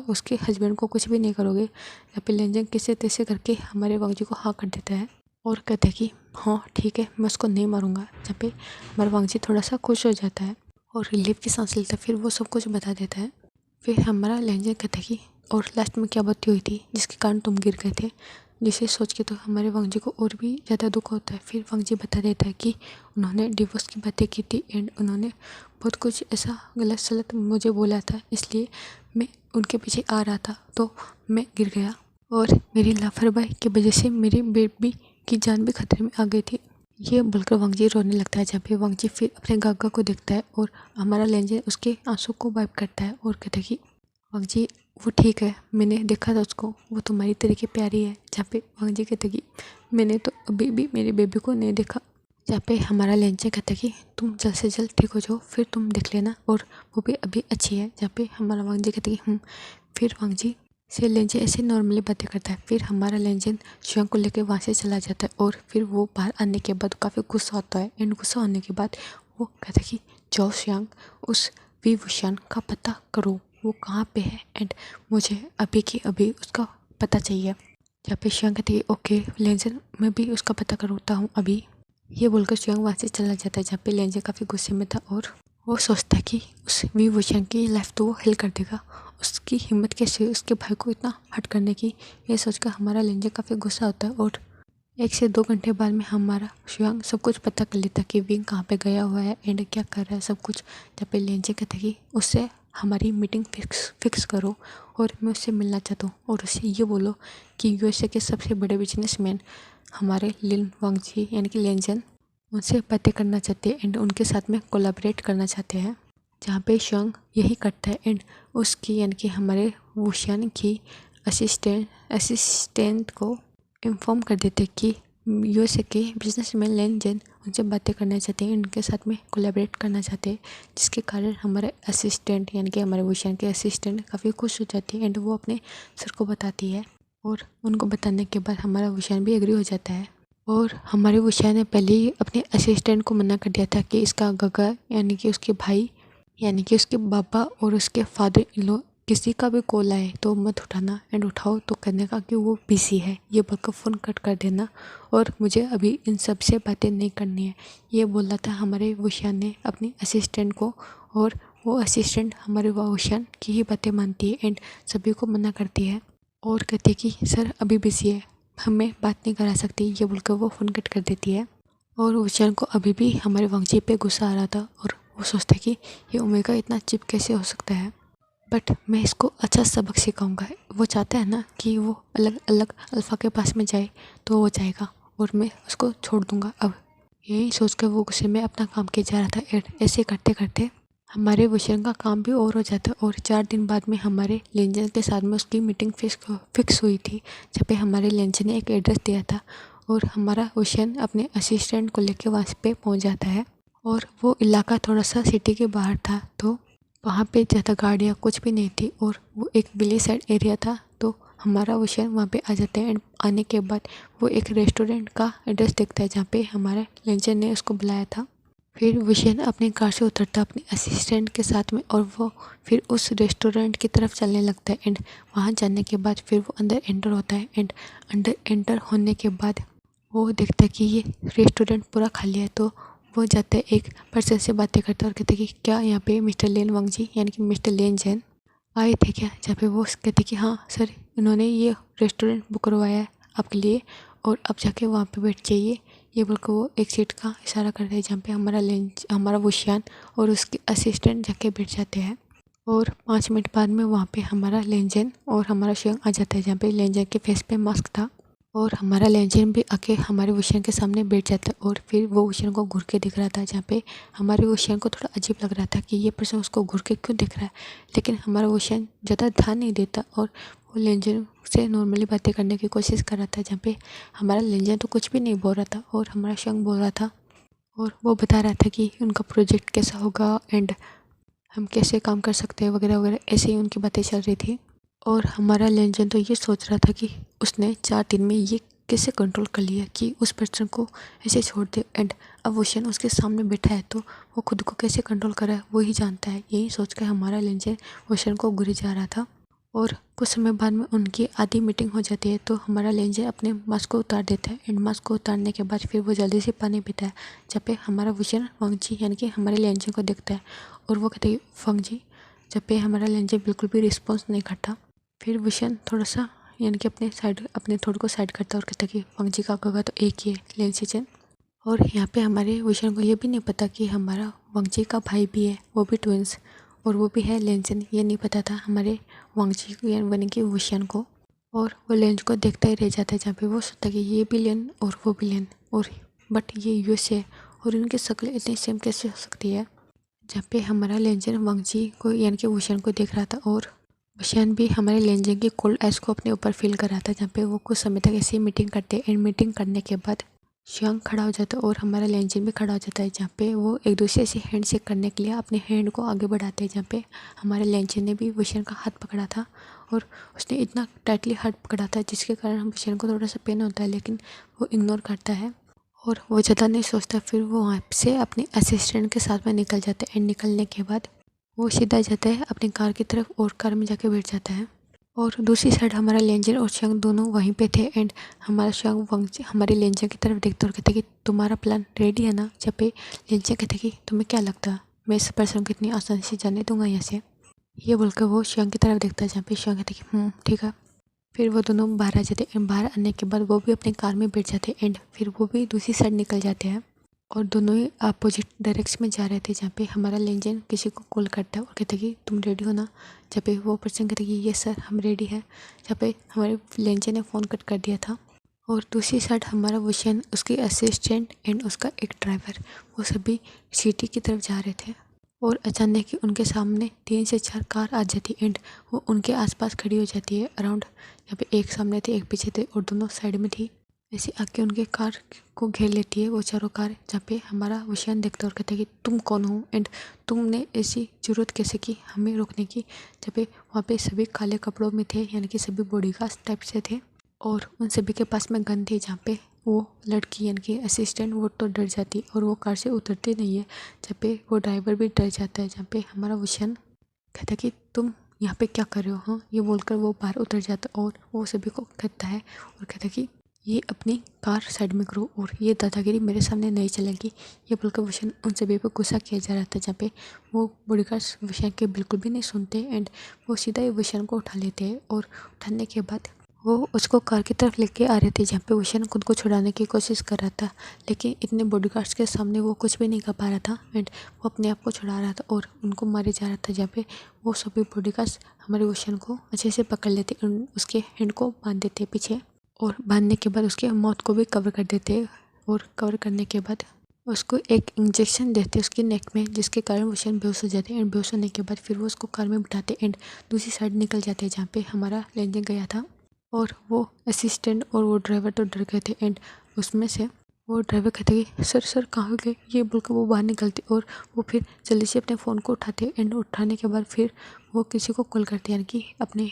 उसके हस्बैंड को कुछ भी नहीं करोगे। या फिर लेंजन किसी तैसे करके हमारे वांगजी को हाँ कर देता है और कहता है कि हाँ ठीक है मैं उसको नहीं मारूंगा। जहाँ पे हमारा वांगजी थोड़ा सा खुश हो जाता है और रिलीफ की सांस लेता है। फिर वो सब कुछ बता देता है। फिर हमारा लेंजन कहता है कि और लास्ट में क्या बात हुई थी जिसके कारण तुम गिर गए थे। जिसे सोच के तो हमारे वांगजी को और भी ज़्यादा दुख होता है। फिर वांगजी बता देता है कि उन्होंने डिवोर्स की बातें की थी एंड उन्होंने बहुत कुछ ऐसा गलत सलत मुझे बोला था, इसलिए मैं उनके पीछे आ रहा था तो मैं गिर गया और मेरी लापरवाही की वजह से मेरी बेबी की जान भी खतरे में आ गई थी। ये बोलकर वांगजी रोने लगता है। जब भी वांगजी फिर अपने गागा को देखता है और हमारा लेंजर उसके आंसू को वाइप करता है और कहता है कि वांगजी वो ठीक है, मैंने देखा था उसको, वो तुम्हारी तरीके प्यारी है। जहाँ पे वांगजी कहते कि मैंने तो अभी भी मेरी बेबी को नहीं देखा। जहाँ पे हमारा लेंचे कहता कि तुम जल्द से जल्द ठीक हो जाओ फिर तुम देख लेना, और वो भी अभी अच्छी है। जहाँ पे हमारा वांगजी कहता कि फिर वांगजी से लेंजे ऐसे नॉर्मली बातें करता है। फिर हमारा लेंजन शियांग को लेकर वहाँ से चला जाता है और फिर वो बाहर आने के बाद काफ़ी गुस्सा होता है। एंड गुस्सा होने के बाद वो कहता कि जाओ शियांग उस वी वुशान का पता करो, वो कहाँ पे है एंड मुझे अभी की अभी उसका पता चाहिए। जहाँ पे शियांग कहती है ओके लेंजन मैं भी उसका पता करता हूँ अभी। ये बोलकर शियांग वहाँ से चला जाता है। जहाँ पे लेंजन काफ़ी गुस्से में था और वो सोचता है कि उस वी वुशान की लाइफ तो वो हेल कर देगा। उसकी हिम्मत कैसे उसके भाई को इतना हर्ट करने की, ये सोचकर हमारा लेंजन काफ़ी गुस्सा होता है और 1 से 2 घंटे बाद में हमारा शियांग सब कुछ पता कर लेता कि विंग कहाँ पे गया हुआ है एंड क्या कर रहा है सब कुछ। जब पे लेंजे कहता कि उससे हमारी मीटिंग फिक्स करो और मैं उससे मिलना चाहता हूँ और उससे ये बोलो कि यूएसए के सबसे बड़े बिजनेसमैन हमारे लिन वांगजी यानी कि लेंजन उनसे बातें करना चाहते हैं एंड उनके साथ में कोलैबोरेट करना चाहते हैं। जहाँ पे शियांग यही करता है एंड उसकी यानी कि हमारे वुशियान की असिस्टेंट को इन्फॉर्म कर देते कि यूएसए के बिजनेसमैन लेन जेन उनसे बातें करना चाहते हैं, उनके साथ में कोलैबोरेट करना चाहते हैं। जिसके कारण हमारे असिस्टेंट यानी कि हमारे वुशियान के असिस्टेंट काफ़ी खुश हो जाती है एंड वो अपने सर को बताती है और उनको बताने के बाद हमारा वुशियान भी एग्री हो जाता है। और हमारे वुशियान ने पहले ही अपने असिस्टेंट को मना कर दिया था कि इसका गगा यानी कि उसके भाई यानी कि उसके पापा और उसके फादर इन लो किसी का भी कॉल आए तो मत उठाना एंड उठाओ तो कहने का कि वो बिजी है, ये बोलकर फ़ोन कट कर देना और मुझे अभी इन सब से बातें नहीं करनी है, ये बोला था हमारे वुशियान ने अपनी असिस्टेंट को। और वो असिस्टेंट हमारे वुशियान की ही बातें मानती है एंड सभी को मना करती है और कहती है कि सर अभी बिजी है, हमें बात नहीं करा सकती, ये बोलकर वो फ़ोन कट कर देती है। और वुशियान को अभी भी हमारे वांगजी पे गुस्सा आ रहा था और वो सोचता है कि ये ओमेगा इतना चिप कैसे हो सकता है, बट मैं इसको अच्छा सबक सिखाऊंगा। वो चाहता है ना कि वो अलग अलग अल्फ़ा के पास में जाए तो वो जाएगा और मैं उसको छोड़ दूंगा। अब यही सोचकर वो गुस्से में अपना काम किया जा रहा था एंड ऐसे करते करते हमारे वुशियान का काम भी और हो जाता है। और 4 दिन बाद में हमारे लेंजन के साथ में उसकी मीटिंग फिक्स हुई थी, जहाँ पे हमारे लेंजन ने एक एड्रेस दिया था और हमारा वुशियान अपने असिस्टेंट को लेकर वहाँ पे पहुँच जाता है। और वो इलाका थोड़ा सा सिटी के बाहर था तो वहाँ पे ज़्यादा गाड़ियाँ कुछ भी नहीं थी और वो एक विलेज साइड एरिया था। तो हमारा वुशियान वहाँ पे आ जाते हैं एंड आने के बाद वो एक रेस्टोरेंट का एड्रेस देखता है जहाँ पे हमारे लेंजर ने उसको बुलाया था। फिर वुशियान अपनी कार से उतरता अपने असिस्टेंट के साथ में और वो फिर उस रेस्टोरेंट की तरफ चलने लगता है एंड वहाँ जाने के बाद फिर वो अंदर एंटर होता है एंड अंदर एंटर होने के बाद वो देखता है कि ये रेस्टोरेंट पूरा खाली है। तो वो जाता है एक पर्सन से बातें करता है और कहते हैं कि क्या यहाँ पे मिस्टर लेन वांगजी यानी कि मिस्टर लेन जैन आए थे क्या। जहाँ पे वो कहते कि हाँ सर, इन्होंने ये रेस्टोरेंट बुक करवाया है आपके लिए और आप जाके वहाँ पे बैठ जाइए, ये बोलकर वो एक सीट का इशारा करते हैं जहाँ पे हमारा वुशियान और उसके असिस्टेंट जाके बैठ जाते हैं। और 5 मिनट बाद में वहाँ पे हमारा लेंजन और हमारा शियांग आ जाता है जहाँ पे लेंजन के फेस पे मास्क था और हमारा लेंजन भी आके हमारे वुशियान के सामने बैठ जाता है। और फिर वो वुशियान को घूर के दिख रहा था जहाँ पे हमारे वुशियान को थोड़ा अजीब लग रहा था कि ये पर्सन उसको घूर के क्यों दिख रहा है, लेकिन हमारा वुशियान ज़्यादा ध्यान नहीं देता और वो लेंजन से नॉर्मली बातें करने की कोशिश कर रहा था। जहाँ पे हमारा लेंजन तो कुछ भी नहीं बोल रहा था और हमारा शियांग बोल रहा था और वो बता रहा था कि उनका प्रोजेक्ट कैसा होगा एंड हम कैसे काम कर सकते हैं वगैरह वगैरह, ऐसे ही उनकी बातें चल रही थी। और हमारा लेंजन तो ये सोच रहा था कि उसने 4 दिन में ये कैसे कंट्रोल कर लिया कि उस पर्सन को ऐसे छोड़ दे एंड अब वुशियान उसके सामने बैठा है तो वो खुद को कैसे कंट्रोल कर रहा है वो ही जानता है। यही सोच कर हमारा लेंजन वुशियान को घुरी जा रहा था। और कुछ समय बाद में उनकी आधी मीटिंग हो जाती है तो हमारा लेंजर अपने मास्क को उतार देता है एंड मास्क को उतारने के बाद फिर वो जल्दी से पानी पीता है। जब पे हमारा वुशियान वांगजी यानी कि हमारे लेंजर को देखता है और वो कहते हैं वांगजी। जब पे हमारा लेंजर बिल्कुल भी रिस्पॉन्स नहीं करता फिर वुशियान थोड़ा सा यानी कि अपने थोड़े को साइड करता है और कहता है कि वांगजी का गगा तो एक ही है लेंसिचन। और यहाँ पे हमारे वुशियान को ये भी नहीं पता कि हमारा वांगजी का भाई भी है, वो भी ट्विंस और वो भी है लेंजन, ये नहीं पता था हमारे वांगजी को यानी कि वुशियान को। और वो लेंज को देखता ही रह जाता है जहाँ पे वो सोचता है कि ये भी लेन और वो भी लेन और बट ये यूएस है और इनकी शक्ल इतनी सेम कैसे हो सकती है। जहाँ पे हमारा लेंजन वांगजी को यानी कि वुशियान को देख रहा था और वुशियान भी हमारे लेंजन की कोल्ड आइस को अपने ऊपर फील कर रहा था। जहाँ पे वो कुछ समय तक ऐसे ही मीटिंग करते एंड मीटिंग करने के बाद शियांग खड़ा हो जाता है और हमारा लेंजन भी खड़ा हो जाता है जहाँ पे वो एक दूसरे से हैंड शेक करने के लिए अपने हैंड को आगे बढ़ाते हैं। जहाँ पे हमारे लेंजन ने भी वुशियान का हाथ पकड़ा था और उसने इतना टाइटली हाथ पकड़ा था जिसके कारण वुशियान को थोड़ा सा पेन होता है, लेकिन वो इग्नोर करता है और वो ज़्यादा नहीं सोचता। फिर वो वहाँ से अपने असिस्टेंट के साथ में निकल जाता है एंड निकलने के बाद वो सीधा जाता है अपनी कार की तरफ और कार में जाके बैठ जाता है। और दूसरी साइड हमारा लेंजर और शियांग दोनों वहीं पे थे एंड हमारा शियांग हमारे लेंजर की तरफ देखता और कहते कि तुम्हारा प्लान रेडी है ना। जब पे लेंजर कहते कि तुम्हें क्या लगता है मैं इस पर्सन को इतनी आसानी से जाने दूंगा यहाँ से, ये बोलकर वो शियांग की तरफ देखता है जहाँ पे शियांग कहते कि ठीक है। फिर वो दोनों बाहर आ जाते एंड बाहर आने के बाद वो भी अपनी कार में बैठ जाते एंड फिर वो भी दूसरी साइड निकल जाते हैं और दोनों ही अपोजिट डायरेक्शन में जा रहे थे। जहाँ पे हमारा लेंजन किसी को कॉल करता है और कहता है कि तुम रेडी हो ना। जहाँ पे वो पर्सन कहता है कि ये सर हम रेडी है। जहाँ पे हमारे लेंजन ने फ़ोन कट कर दिया था और दूसरी साइड हमारा वुशन, उसकी असिस्टेंट एंड उसका एक ड्राइवर वो सभी सिटी की तरफ जा रहे थे और अचानक ही उनके सामने 3 से 4 कार आ जाती एंड वो उनके आसपास खड़ी हो जाती है अराउंड। यहाँ पे एक सामने थी, एक पीछे थे और दोनों साइड में थी। ऐसे आके उनके कार को घेर लेती है वो चारों कार। जहाँ पे हमारा वुशन देखता है और कहता है कि तुम कौन हो एंड तुमने ऐसी जरूरत कैसे की हमें रोकने की। जहाँ पे वहाँ पे सभी काले कपड़ों में थे, यानी कि सभी बॉडीगार्ड टाइप से थे और उन सभी के पास में गन थी। जहाँ पे वो लड़की यानी कि असिस्टेंट वो तो डर जाती और वो कार से उतरती नहीं है। जहाँ पे वो ड्राइवर भी डर जाता है। जहाँ पे हमारा वुशन कहता है कि तुम यहाँ पे क्या कर रहे हो, हाँ। ये बोलकर वो बाहर उतर जाता और वो सभी को कहता है और कहता है कि ये अपनी कार साइड में करो और ये दादागिरी मेरे सामने नहीं चलेगी। ये बोलकर वुशन उन सभी पर गुस्सा किया जा रहा था। जहाँ पे वो बॉडीगार्ड्स वुशन के बिल्कुल भी नहीं सुनते एंड वो सीधा ही वुशन को उठा लेते हैं और उठाने के बाद वो उसको कार की तरफ लेके आ रहे थे। जहाँ पे वुशन खुद को छुड़ाने की कोशिश कर रहा था, लेकिन इतने बॉडीगार्ड्स के सामने वो कुछ भी नहीं कर पा रहा था एंड वो अपने आप को छुड़ा रहा था और उनको मारे जा रहा था। जहाँ पे वो सभी बॉडीगार्ड्स हमारे वुशन को अच्छे से पकड़ लेते, उसके हैंड को बांध देते पीछे और बांधने के बाद उसके माउथ को भी कवर कर देते और कवर करने के बाद उसको एक इंजेक्शन देते उसकी नेक में, जिसके कारण वुशन बेहोश हो जाते एंड बेहोश होने के बाद फिर वो उसको कार में बिठाते एंड दूसरी साइड निकल जाते जहाँ पे हमारा लेंजन गया था। और वो असिस्टेंट और वो ड्राइवर तो डर गए थे एंड उसमें से वो ड्राइवर कहते कि सर सर कहाँ गए, ये बोलकर वो बाहर निकलते और वो फिर जल्दी से अपने फ़ोन को उठाते एंड उठाने के बाद फिर वो किसी को कॉल करते, यानी कि अपने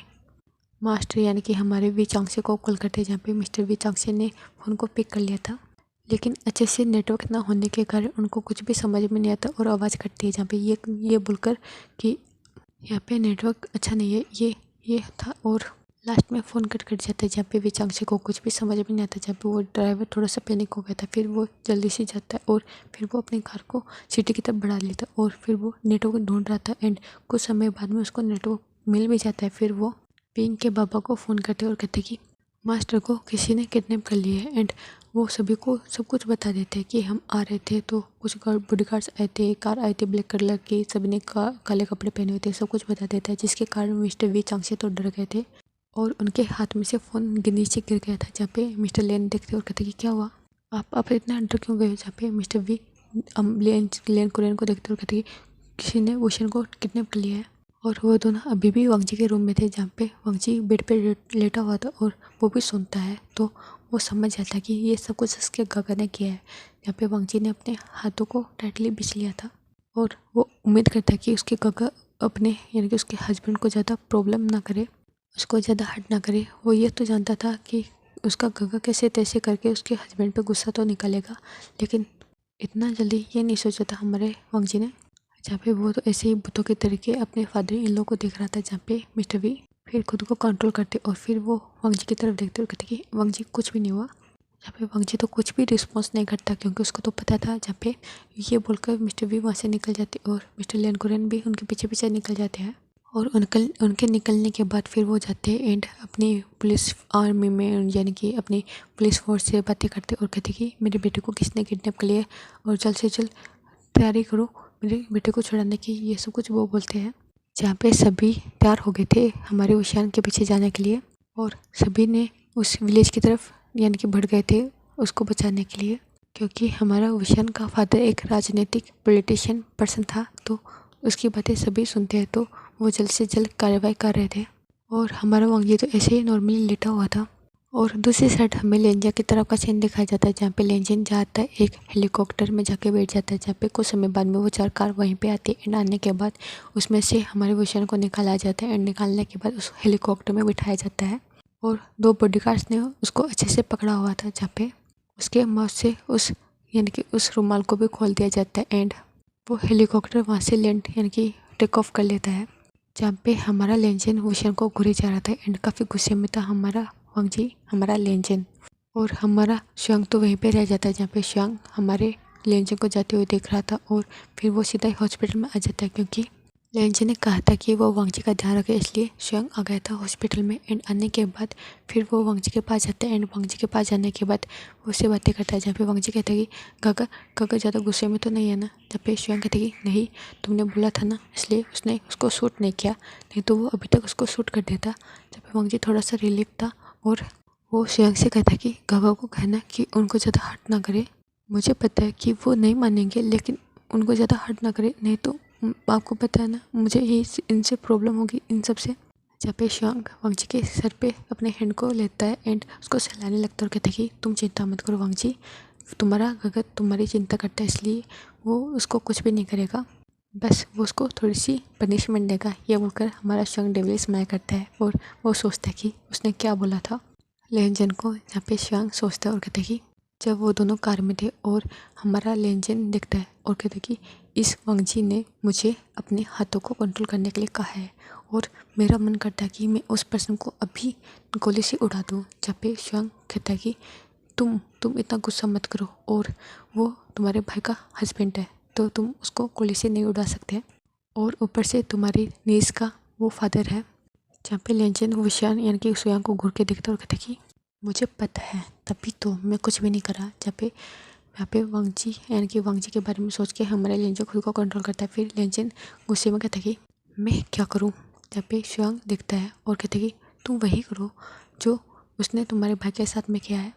मास्टर यानी कि हमारे वी चांगसे को कॉल करते। जहाँ पे मिस्टर वी चांगसे ने फ़ोन को पिक कर लिया था, लेकिन अच्छे से नेटवर्क ना होने के कारण उनको कुछ भी समझ में नहीं आता और आवाज़ कटती है। जहाँ पे ये बोलकर कि यहाँ पे नेटवर्क अच्छा नहीं है, ये था और लास्ट में फ़ोन कट जाता है। जहाँ पे वी चांगसे को कुछ भी समझ में नहीं आता। जहाँ पे वो ड्राइवर थोड़ा सा पैनिक हो गया था, फिर वो जल्दी से जाता है और फिर वो अपनी कार को सिटी की तरफ बढ़ा लेता और फिर वो नेटवर्क ढूंढ रहा था एंड कुछ समय बाद में उसको नेटवर्क मिल भी जाता है। फिर वो पिंक के बाबा को फ़ोन करते और कहते कि मास्टर को किसी ने किडनैप कर लिया है एंड वो सभी को सब कुछ बता देते हैं कि हम आ रहे थे तो कुछ बॉडीगार्ड्स आए थे, कार आई थी ब्लैक कलर की, सभी ने काले कपड़े पहने हुए थे, सब कुछ बता देता है। जिसके कारण मिस्टर वी चांगसे तो डर गए थे और उनके हाथ में से फ़ोन नीचे गिर गया था। जहाँ पे मिस्टर लेन देखते और कहते कि क्या हुआ, आप इतना डर क्यों गए। जहाँ पे मिस्टर वी लेन कुरेन को देखते और कहते कि किसी ने वुशन को किडनैप कर लिया है। और वो दोनों अभी भी वांगजी के रूम में थे, जहाँ पे वांगजी बेड पे लेटा हुआ था और वो भी सुनता है तो वो समझ जाता है कि ये सब कुछ उसके गगा ने किया है। यहाँ पे वांगजी ने अपने हाथों को टाइटली बिछ लिया था और वो उम्मीद करता है कि उसके गगा अपने यानी कि उसके हस्बैंड को ज़्यादा प्रॉब्लम ना करे, उसको ज़्यादा हर्ट ना करे। वो ये तो जानता था कि उसका गगा कैसे तैसे करके उसके हस्बैंड पे गुस्सा तो निकालेगा, लेकिन इतना जल्दी ये नहीं सोचा था हमारे वांगजी ने। जहाँ पे वो तो ऐसे ही बुतों के तरीके अपने फादर इन लोग को देख रहा था। जहाँ पे मिस्टर वी फिर खुद को कंट्रोल करते और फिर वो वांगजी की तरफ देखते और कहते कि वांगजी कुछ भी नहीं हुआ। जहाँ पे वांगजी तो कुछ भी रिस्पॉन्स नहीं करता क्योंकि उसको तो पता था। जहाँ पे ये बोलकर मिस्टर वी वहाँ से निकल जाते और मिस्टर लेन कुरेन भी उनके पीछे पीछे निकल जाते हैं और उनके निकलने के बाद फिर वो जाते हैं एंड अपनी पुलिस आर्मी में यानी कि अपनी पुलिस फोर्स से बातें करते और कहते कि मेरे बेटे को किसने किडनैप कर लिया और जल्द से जल्द तैयारी करो मेरे बेटे को छुड़ाने की, ये सब कुछ वो बोलते हैं। जहाँ पे सभी तैयार हो गए थे हमारे वुशन के पीछे जाने के लिए और सभी ने उस विलेज की तरफ यानी कि बढ़ गए थे उसको बचाने के लिए, क्योंकि हमारा वुशन का फादर एक राजनीतिक पॉलिटिशियन पर्सन था तो उसकी बातें सभी सुनते हैं। तो वो जल्द से जल्द कार्रवाई कर रहे थे और हमारा वांगजी तो ऐसे ही नॉर्मली लेटा हुआ था। और दूसरी साइड हमें लेंजा की तरफ का सीन दिखाया जाता है, जहाँ पे लेंजन जाता है एक हेलीकॉप्टर में जाके बैठ जाता है। जहाँ पे कुछ समय बाद में वो 4 कार वहीं पे आती है एंड आने के बाद उसमें से हमारे वुशन को निकाला जाता है एंड निकालने के बाद उस हेलीकॉप्टर में बिठाया जाता है और 2 बॉडीगार्ड्स ने उसको अच्छे से पकड़ा हुआ था। जहाँ पे उसके माउथ से उस यानी कि उस रुमाल को भी खोल दिया जाता है एंड वो हेलीकॉप्टर वहाँ से लैंड यानी कि टेक ऑफ कर लेता है। जहाँ पे हमारा लेंजन वुशन को घूरे जा रहा था एंड काफ़ी गुस्से में था हमारा वांगजी, हमारा लेंजन। और हमारा श्यांग तो वहीं पे रह जाता है, जहाँ पे श्यांग हमारे लेंजन को जाते हुए देख रहा था और फिर वो सीधा ही हॉस्पिटल में आ जाता है क्योंकि लेंजी ने कहा था कि वो वांगजी का ध्यान रखे, इसलिए स्वयं आ गया था हॉस्पिटल में। एंड आने के बाद फिर वो वांगजी के पास जाता है। एंड वांगजी के पास जाने के बाद वो उससे बातें करता है, जहाँ पे वांगजी कहता है कि गागा गागा ज़्यादा गुस्से में तो नहीं है ना। जहाँ पे स्वयं कहता है कि नहीं, तुमने बोला था ना, इसलिए उसने उसको शूट नहीं किया, नहीं तो वो अभी तक उसको शूट कर देता। जहाँ पे वांगजी थोड़ा सा रिलीफ था और वो स्वयं से कहता है कि गागा को कहना कि उनको ज़्यादा हर्ट ना करे। मुझे पता है कि वो नहीं मानेंगे, लेकिन उनको ज़्यादा हर्ट ना करे, नहीं तो आपको पता है ना, मुझे ही इनसे प्रॉब्लम होगी, इन सब से। जहाँ पे शिवांग वांगजी के सर पे अपने हैंड को लेता है एंड उसको सहलाने लगता है और कहता है कि तुम चिंता मत करो वांगजी, तुम्हारा गगन तुम्हारी चिंता करता है, इसलिए वो उसको कुछ भी नहीं करेगा, बस वो उसको थोड़ी सी पनिशमेंट देगा। ये बोलकर हमारा शिवांग डेविल स्माइल करता है और वो सोचता है कि उसने क्या बोला था लेनजन को। जहाँ पे शिवांग सोचता है और कहता है कि जब वो दोनों कार में थे और हमारा लेनजन दिखता है और कहता है कि इस वांगजी ने मुझे अपने हाथों को कंट्रोल करने के लिए कहा है और मेरा मन करता है कि मैं उस पर्सन को अभी गोली से उड़ा दूँ। जहाँ पे शिवांग कहता है कि तुम इतना गुस्सा मत करो, और वो तुम्हारे भाई का हस्बैंड है, तो तुम उसको गोली से नहीं उड़ा सकते, और ऊपर से तुम्हारी नीस का वो फादर है। जहाँ पे लेंजन विशान यानी कि सुयांग को घूर के देखता और कहता कि मुझे पता है, तभी तो मैं कुछ भी नहीं करा। जहाँ पे यहाँ पे वांगजी यानी कि वांगजी के बारे में सोच के हमारा लेंजन खुद को कंट्रोल करता है। फिर लेंजन गुस्से में कहता कि मैं क्या करूँ। जहाँ पे सुयांग देखता है और कहता कि तुम वही करो जो उसने तुम्हारे भाई के साथ में किया है।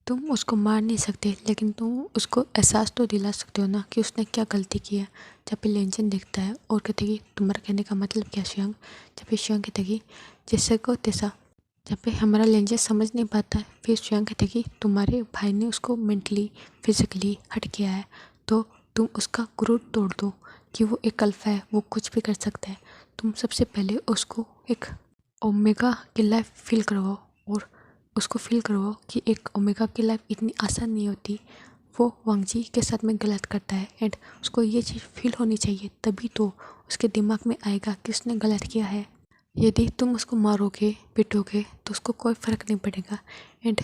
तुम उसको मार नहीं सकते, लेकिन तुम उसको एहसास तो दिला सकते हो ना कि उसने क्या गलती की है। जब भी लेंजन देखता है और कहते कि तुम्हारा कहने का मतलब क्या शियांग। जब भी शियांग कहते कि जैसे को तैसा। जब पे हमारा लेंजन समझ नहीं पाता है, फिर शियांग कहते कि तुम्हारे भाई ने उसको मेंटली फिजिकली हर्ट किया है, तो तुम उसका गुरूर तोड़ दो कि वो एक अल्फा है, वो कुछ भी कर सकता है। तुम सबसे पहले उसको एक ओमेगा की लाइफ फील करवाओ और उसको फील करवाओ कि एक ओमेगा की लाइफ इतनी आसान नहीं होती। वो वांगजी के साथ में गलत करता है एंड उसको ये चीज़ फील होनी चाहिए, तभी तो उसके दिमाग में आएगा कि उसने गलत किया है। यदि तुम उसको मारोगे पीटोगे तो उसको कोई फ़र्क नहीं पड़ेगा एंड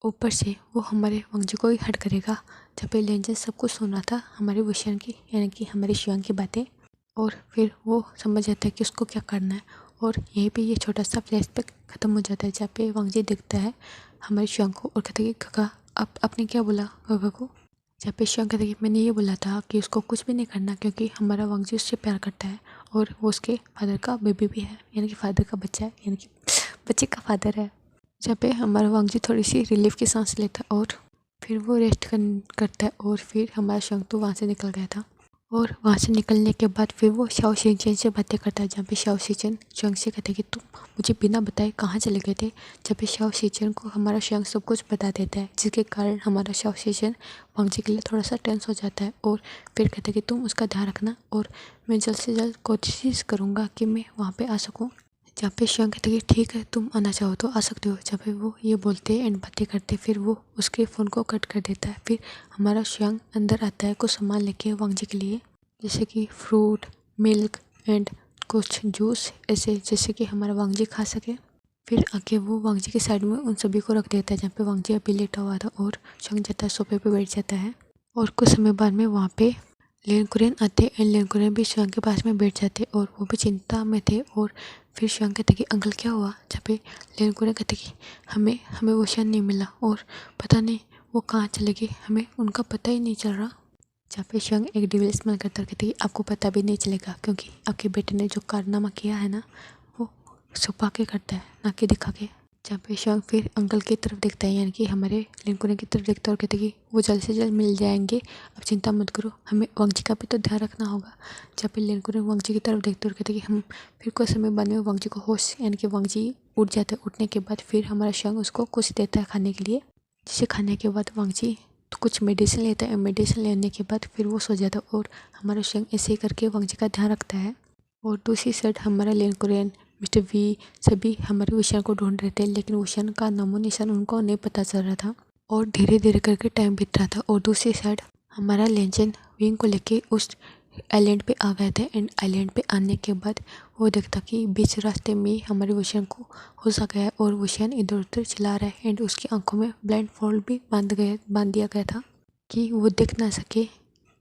ऊपर से वो हमारे वांगजी को ही हर्ट करेगा। जब पे लेंजन सब कुछ सुना था हमारे विषयन की यानी कि हमारे शिवांग की बातें, और फिर वो समझ जाता है कि उसको क्या करना है। और यहीं पे ये छोटा सा फ्लैशबैक ख़त्म हो जाता है, जहाँ पे वांगजी दिखता है हमारे शिवांग को और कहता है कि काका आपने क्या बोला काका को। जहाँ पे शिवांग कहता है कि मैंने ये बोला था कि उसको कुछ भी नहीं करना, क्योंकि हमारा वांगजी उससे प्यार करता है और वो उसके फादर का बेबी भी है, यानी कि फादर का बच्चा है, यानी कि बच्चे का फादर है। जहाँ पे हमारा वांगजी थोड़ी सी रिलीफ की सांस लेता है और फिर वो रेस्ट करता है। और फिर हमारा शिवांग तो वहाँ से निकल गया था। और वहाँ से निकलने के बाद फिर वो शाओ शिनचैन से बातें करता है, जहाँ पे शाओ शिनचैन शियांग से कहते हैं कि तुम मुझे बिना बताए कहाँ चले गए थे। जहाँ पे शाओ शिनचैन को हमारा शियांग सब कुछ बता देता है, जिसके कारण हमारा शाओ शिनचैन वांगजी के लिए थोड़ा सा टेंस हो जाता है और फिर कहते हैं कि तुम उसका ध्यान रखना और मैं जल्द से जल्द कोशिश करूँगा कि मैं वहाँ पर आ सकूँ। जहाँ पे शियांग कहते हैं कि ठीक है, तुम आना चाहो तो आ सकते हो। जहाँ पे वो ये बोलते एंड बातें करते फिर वो उसके फ़ोन को कट कर देता है। फिर हमारा शियांग अंदर आता है कुछ सामान लेके वांगजी के लिए, जैसे कि फ्रूट मिल्क एंड कुछ जूस, ऐसे जैसे कि हमारा वांगजी खा सके। फिर आके वो वांगजी के साइड में उन सभी को रख देता है, जहाँ पे वांगजी अभी लेटा हुआ था और शियांग जाता है सोफे पे बैठ जाता है। और कुछ समय बाद में वहाँ पे लेनकुरेन आते एंड लेनकुरेन भी शियांग के पास में बैठ जाते और वो भी चिंता में थे। और फिर शियांग कहते कि अंकल क्या हुआ। जहाँ पे लेनकुरेन कहते कि हमें हमें वो शियांग नहीं मिला और पता नहीं वो कहाँ चले गए, हमें उनका पता ही नहीं चल रहा। जहाँ पे शियांग एक डिविल स्माइल करता कहते कि आपको पता भी नहीं चलेगा, क्योंकि आपके बेटे ने जो कारनामा किया है ना, वो छुपा के करता है ना कि दिखा के। जहाँ पे शियांग फिर अंकल की तरफ देखता है, यानी कि हमारे लिंकुने की तरफ देखता है और कहते कि वो जल्द से जल्द मिल जाएंगे, अब चिंता मत करो, हमें वांगजी का भी तो ध्यान रखना होगा। जहाँ पे लिंकुने वांगजी की तरफ देखते और कहते कि हम फिर कुछ समय बाद में वांगजी को होश यानी कि वांगजी उठ जाता है। उठने के बाद फिर हमारा शियांग उसको कुछ देता है खाने के लिए, जिसे खाने के बाद वांगजी तो कुछ मेडिसिन लेता है। मेडिसिन लेने के बाद फिर वो सो जाता है और हमारा शियांग ऐसे ही करके वांगजी का ध्यान रखता है। और दूसरी साइड हमारा लेनकुरेन मिस्टर वी सभी हमारे विषय को ढूंढ रहे थे, लेकिन विषय का नामो निशान उनको नहीं पता चल रहा था और धीरे धीरे करके टाइम बीत रहा था। और दूसरी साइड हमारा लेंजन विंग को लेके उस आइलैंड पे आ गए थे एंड आइलैंड पे आने के बाद वो देखता कि बीच रास्ते में हमारे विषय को हो सा गया है और विषय इधर उधर चला रहा है एंड उसकी आंखों में ब्लाइंड फोल्ड भी बांध दिया गया था कि वो देख ना सके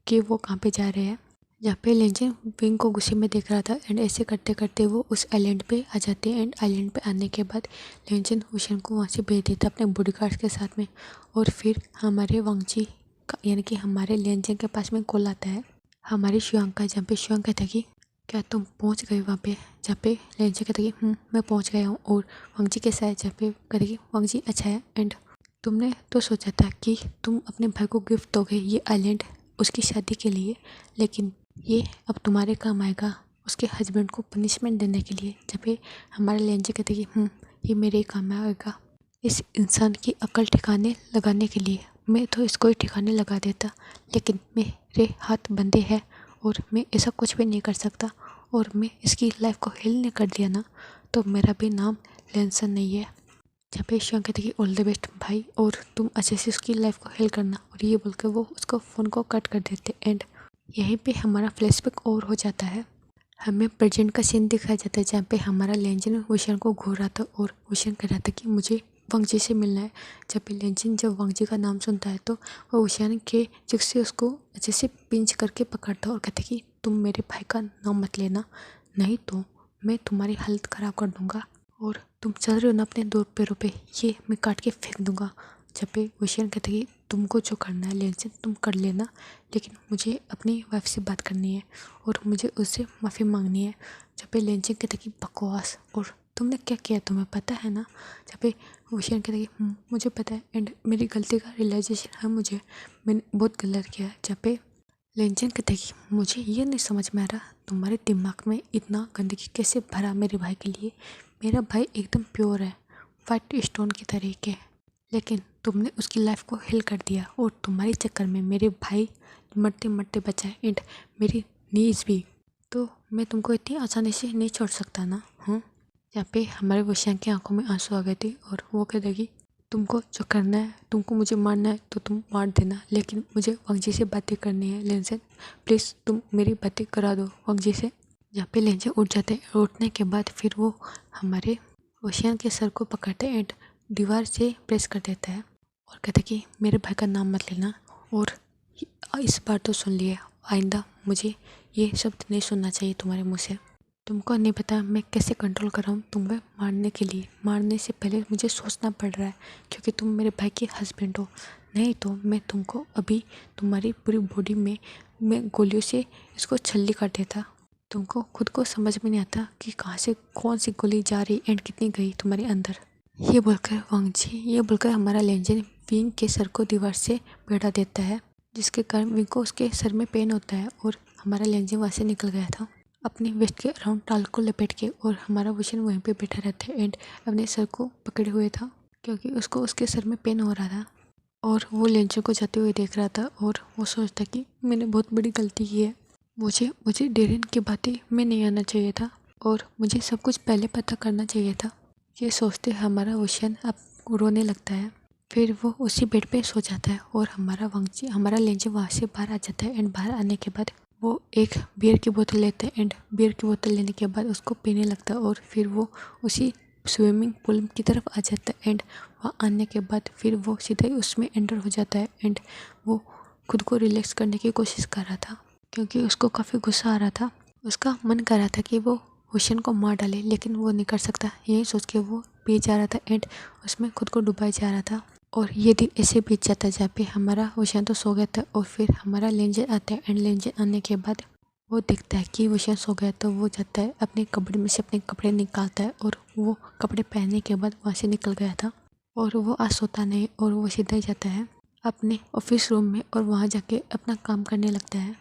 कि वो कहाँ पे जा रहे हैं। जहाँ पे लेंजन विंग को गुस्से में देख रहा था एंड ऐसे करते करते वो उस आइलैंड पे आ जाते हैं एंड आइलैंड पे आने के बाद लेंजन हुसैन को वहाँ से भेज देता अपने बॉडीगार्ड्स के साथ में। और फिर हमारे वांगजी का यानी कि हमारे लेंजन के पास में कॉल आता है हमारी शियांग का, जहाँ पे शियांग कहता है कि क्या तुम पहुँच गए वहाँ पे, जहाँ पे लेंजन कहता है कि मैं पहुँच गया हूँ। और वांगजी कैसा है, जहाँ पे कहता कि वांगजी अच्छा है एंड तुमने तो सोचा था कि तुम अपने भाई को गिफ्ट दोगे ये आइलैंड उसकी शादी के लिए, लेकिन ये अब तुम्हारे काम आएगा उसके हस्बैंड को पनिशमेंट देने के लिए। जब भी हमारे लेंजे कहते कि ये मेरे ही काम आएगा इस इंसान की अकल ठिकाने लगाने के लिए। मैं तो इसको ही ठिकाने लगा देता, लेकिन मेरे हाथ बंधे हैं और मैं ऐसा कुछ भी नहीं कर सकता। और मैं इसकी लाइफ को हिल नहीं कर दिया ना तो मेरा भी नाम लेंसन नहीं है। जहाँ पे शियांग कहते कि ऑल द बेस्ट भाई और तुम अच्छे से उसकी लाइफ को हेल करना। और ये बोलकर वो उसको फ़ोन को कट कर देते एंड यहीं पे हमारा फ्लैशबैक और हो जाता है। हमें प्रेजेंट का सीन दिखाया जाता है जहाँ पे हमारा लेंजन वुशन को घूर रहा था और वुशन कह रहा था कि मुझे वांगजी से मिलना है। जब पे लेंजन जब वांगजी का नाम सुनता है तो वो वुशन के जिग से उसको अच्छे से पिंच करके पकड़ता और कहता कि तुम मेरे भाई का नाम मत लेना, नहीं तो मैं तुम्हारी हालत ख़राब कर दूँगा और तुम चल रहे हो ना अपने दो पैरों पे, ये मैं काट के फेंक दूंगा। जब पे वशियन कहते कि तुमको जो करना है लेंसन तुम कर लेना, लेकिन मुझे अपनी वाइफ से बात करनी है और मुझे उससे माफ़ी मांगनी है। जब पे लेंसन कहते कि बकवास और तुमने क्या किया तुम्हें पता है ना। जब पे वशियन कहते कि मुझे पता है एंड मेरी गलती का रियलाइजेशन है, मैंने बहुत गलत किया है। जब पे लेंजन कहते कि मुझे ये नहीं समझ में आ रहा तुम्हारे दिमाग में इतना गंदगी कैसे भरा मेरे भाई के लिए। मेरा भाई एकदम प्योर है, वाइट स्टोन की तरीके है, लेकिन तुमने उसकी लाइफ को हिल कर दिया और तुम्हारे चक्कर में मेरे भाई मरते मरते बचा है एंड मेरी नीज भी। तो मैं तुमको इतनी आसानी से नहीं छोड़ सकता ना। यहाँ पे हमारे वशियाँ की आंखों में आंसू आ गए थे और वो कहते कि तुमको जो करना है, तुमको मुझे मारना है तो तुम मार देना, लेकिन मुझे वांगजी से बातें करनी है। लेंसन प्लीज़ तुम मेरी बातें करा दो वांगजी से। जहाँ पे लेंसन उठ जाते हैं, उठने के बाद फिर वो हमारे ओशियन के सर को पकड़ते एंड दीवार से प्रेस कर देता है और कहता कि मेरे भाई का नाम मत लेना और इस बार तो सुन लिए, आइंदा मुझे ये शब्द नहीं सुनना चाहिए तुम्हारे मुँह से। तुमको नहीं पता मैं कैसे कंट्रोल कर रहा हूँ तुम्हें मारने के लिए, मारने से पहले मुझे सोचना पड़ रहा है क्योंकि तुम मेरे भाई के हस्बैंड हो, नहीं तो मैं तुमको अभी तुम्हारी पूरी बॉडी में मैं गोलियों से इसको छल्ली कर देता। तुमको खुद को समझ में नहीं आता कि कहाँ से कौन सी गोली जा रही एंड कितनी गई तुम्हारे अंदर। ये बोलकर हमारा लेंजन विंग के सर को दीवार से भिड़ा देता है, जिसके कारण विंग को उसके सर में पेन होता है और हमारा लेंजन वहाँ से निकल गया था अपनी वेस्ट के अराउंड टाल को लपेट के। और हमारा वुशन वहीं पे बैठा रहता है एंड अपने सर को पकड़े हुए था क्योंकि उसको उसके सर में पेन हो रहा था और वो लेंजर को जाते हुए देख रहा था और वो सोचता कि मैंने बहुत बड़ी गलती की है, मुझे मुझे डेरिन की बातें में नहीं आना चाहिए था और मुझे सब कुछ पहले पता करना चाहिए था। ये सोचते हमारा वुशन अब रोने लगता है। फिर वो उसी बेड पे सो जाता है और हमारा लेंजर वहाँ से बाहर आ जाता है एंड बाहर आने के बाद वो एक बियर की बोतल लेता है एंड बियर की बोतल लेने के बाद उसको पीने लगता है और फिर वो उसी स्विमिंग पूल की तरफ आ जाता है एंड वहाँ आने के बाद फिर वो सीधा ही उसमें एंटर हो जाता है एंड वो खुद को रिलैक्स करने की कोशिश कर रहा था क्योंकि उसको काफ़ी गुस्सा आ रहा था। उसका मन कर रहा था कि वो हुसैन को मार डाले, लेकिन वो नहीं कर सकता। यही सोच के वो पी जा रहा था एंड उसमें खुद को डुबाई जा रहा था। और ये दिन ऐसे बीत जाता है जहाँ पे हमारा वुशन तो सो गया था और फिर हमारा लेंजर आता है एंड लेंजर आने के बाद वो देखता है कि वुशन सो गया तो वो जाता है अपने कपड़े में से अपने कपड़े निकालता है और वो कपड़े पहनने के बाद वहाँ से निकल गया था। और वो आज सोता नहीं और वो सीधा ही जाता है अपने ऑफिस रूम में और वहाँ जाके अपना काम करने लगता है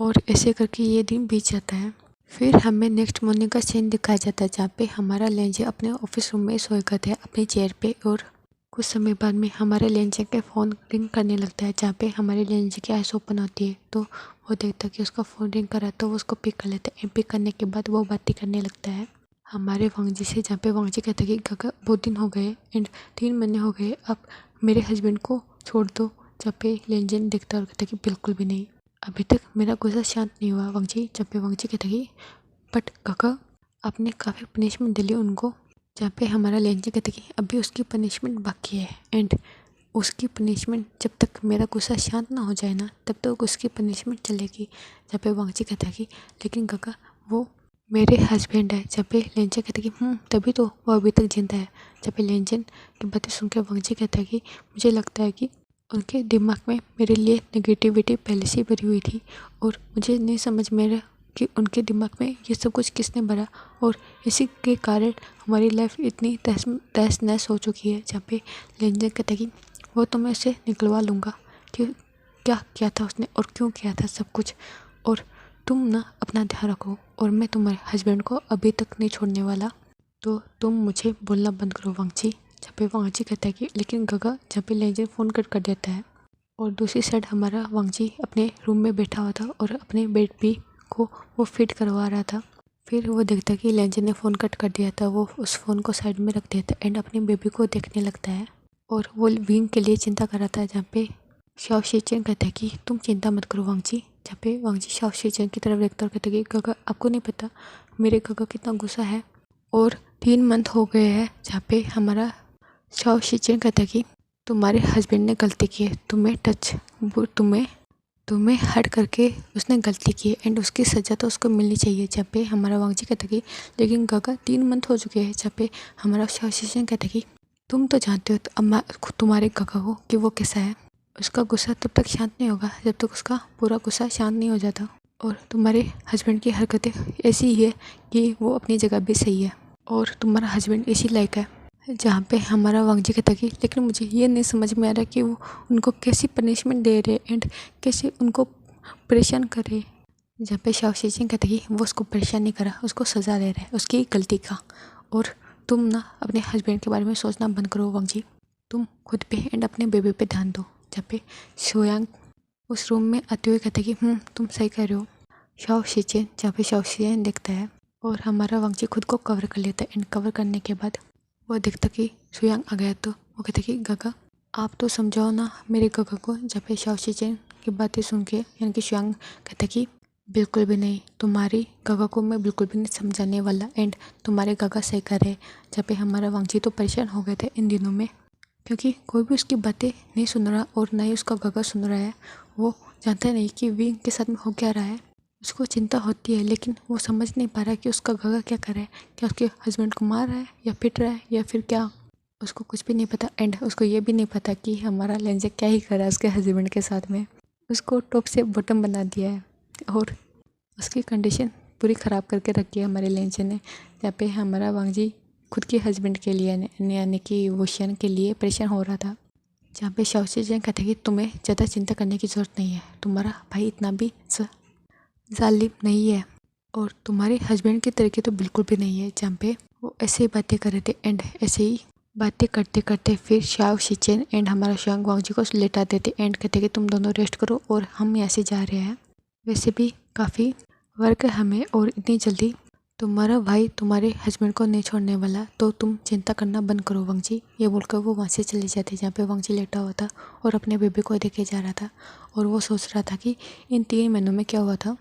और ऐसे करके ये दिन बीत जाता है। फिर हमें नेक्स्ट मॉर्निंग का सीन दिखाया जाता है जहाँ पे हमारा लेंजर अपने ऑफिस रूम में सोए गए थे अपनी चेयर पे और कुछ समय बाद में हमारे लेंजर के फ़ोन रिंग करने लगता है जहाँ पे हमारे लेंजर की आइस ओपन होती है तो वो देखता है कि उसका फ़ोन रिंग कर रहा है तो वो उसको पिक कर लेता है। पिक करने के बाद वो बातें करने लगता है हमारे वांगजी से, जहाँ पे वांगजी कहता है कि काका बहुत दिन हो गए एंड 3 महीने हो गए, आप मेरे हस्बैंड को छोड़ दो। जहाँ पे लेंजर देखता है और कहता है कि बिल्कुल भी नहीं, अभी तक मेरा गुस्सा शांत नहीं हुआ वांगजी। जब पे वांगजी कहता है कि बट काका आपने काफ़ी पनिशमेंट दिली उनको। जहाँ पे हमारा लेंजर कहता है कि अभी उसकी पनिशमेंट बाकी है एंड उसकी पनिशमेंट जब तक मेरा गुस्सा शांत ना हो जाए ना तब तक उसकी पनिशमेंट चलेगी। जहाँ पे वांगजी कहता है कि लेकिन काका वो मेरे हस्बैंड है। जहाँ पे लेंचन कहता है कि तभी तो वो अभी तक जिंदा है। जहाँ पे लेंचन की बातें सुन के वांगजी कहता है कि मुझे लगता है कि उनके दिमाग में मेरे लिए नेगेटिविटी पहले से ही भरी हुई थी और मुझे नहीं समझ में रहा कि उनके दिमाग में ये सब कुछ किसने भरा और इसी के कारण हमारी लाइफ इतनी तहस नहस हो चुकी है। जहाँ पे लेंचन कहता है कि वो तो मैं उसे निकलवा लूँगा कि क्या किया था उसने और क्यों किया था सब कुछ, और तुम ना अपना ध्यान रखो और मैं तुम्हारे हस्बैंड को अभी तक नहीं छोड़ने वाला, तो तुम मुझे बोलना बंद करो वांगजी। जहाँ पे वांगजी कहता है कि लेकिन गगा। जहाँ पे लेंचन फ़ोन कट कर देता है और दूसरी साइड हमारा वांगजी अपने रूम में बैठा हुआ था और अपने बेड भी को वो फिट करवा रहा था। फिर वो देखता है कि लेंचन ने फ़ोन कट कर दिया था। वो उस फ़ोन को साइड में रख देता है एंड अपनी बेबी को देखने लगता है और वो विंग के लिए चिंता कर रहा था। जहाँ पे शाओ शिचेन कहता है कि तुम चिंता मत करो वांगजी। जहाँ पे वांगजी शाओ शिचेन की तरफ देखता और कहता है कि गगा आपको नहीं पता मेरे गगा कितना गुस्सा है और 3 मंथ हो गए हैं। जहाँ पे हमारा शाओ शिचेन कहता है कि तुम्हारे हस्बैंड ने गलती की है, तुम्हें हर्ट करके उसने गलती की है एंड उसकी सज़ा तो उसको मिलनी चाहिए। जहाँ पे हमारा वांगजी कहता है कि लेकिन गगा 3 मंथ हो चुके हैं। जहाँ पे हमारा शाओ शिचेन कहता है कि तुम तो जानते हो तो अम्मा तुम्हारे गगा को कि वो कैसा है। उसका गुस्सा तब तक शांत नहीं होगा जब तक उसका पूरा गुस्सा शांत नहीं हो जाता, और तुम्हारे हस्बैंड की हरकतें ऐसी ही है कि वो अपनी जगह भी सही है और तुम्हारा हस्बैंड इसी लायक है। जहाँ पे हमारा वांगजी कहता कि लेकिन मुझे ये नहीं समझ में आ रहा कि वो उनको कैसी पनिशमेंट दे रहे एंड कैसे उनको परेशान कर रहे। जहाँ पे शाओ शिचेन कहता कि वो उसको परेशान नहीं करा, उसको सज़ा दे रहा है उसकी गलती का, और तुम ना अपने हस्बैंड के बारे में सोचना बंद करो वांगजी। तुम खुद पे एंड अपने बेबी पे ध्यान दो। जहाँ पे सोयांग उस रूम में आते हुए कहता कि तुम सही कह रहे हो शाओ शिचेन। जहाँ पे शाओ शिचेन देखता है और हमारा वांगजी खुद को कवर कर लेता है एंड कवर करने के बाद वो देखता कि सोयांग आ गया तो वो कहता कि गगा आप तो समझाओ ना मेरे गगा को। जहाँ पे शाओ शिचेन की बातें सुन के यानी कि सोयांग कहता कि बिल्कुल भी नहीं, तुम्हारी गगा को मैं बिल्कुल भी नहीं समझाने वाला एंड तुम्हारे गगा सही कर रहे। जहाँ पे हमारा वांगजी तो परेशान हो गए थे इन दिनों में क्योंकि कोई भी उसकी बातें नहीं सुन रहा और ना ही उसका गगा सुन रहा है। वो जानता नहीं कि विंग के साथ में हो क्या रहा है। उसको चिंता होती है लेकिन वो समझ नहीं पा रहा है कि उसका गगा क्या कर रहा है, क्या उसके हस्बैंड को मार रहा है या पिट रहा है या फिर क्या, उसको कुछ भी नहीं पता। एंड उसको ये भी नहीं पता कि हमारा लेंजे क्या ही कर रहा है उसके हस्बैंड के साथ में, उसको टॉप से बॉटम बना दिया है और उसकी कंडीशन पूरी ख़राब करके रखी है हमारे लेंजे ने। जहाँ पे हमारा वांगजी खुद के हस्बैंड के लिए यानी कि वोशियन के लिए परेशान हो रहा था। जहाँ पे शाओ शिचेन कहते हैं कि तुम्हें ज़्यादा चिंता करने की ज़रूरत नहीं है, तुम्हारा भाई इतना भी जालिम नहीं है और तुम्हारे हस्बैंड की तरीके तो बिल्कुल भी नहीं है। जहाँ पे वो ऐसे ही बातें कर रहे थे एंड ऐसे ही बातें करते करते फिर शाओ शिचेन एंड हमारा शांग वांगजी को लेटा देते एंड कहते कि तुम दोनों रेस्ट करो और हम यहाँ से जा रहे हैं, वैसे भी काफ़ी वर्क है हमें और इतनी जल्दी तुम्हारा भाई तुम्हारे हस्बैंड को नहीं छोड़ने वाला, तो तुम चिंता करना बंद करो वांगजी। ये बोलकर वो वहाँ से चले जाते जहाँ पे वांगजी लेटा हुआ था और अपने बेबी को देखे जा रहा था और वो सोच रहा था कि इन 3 महीनों में क्या हुआ था।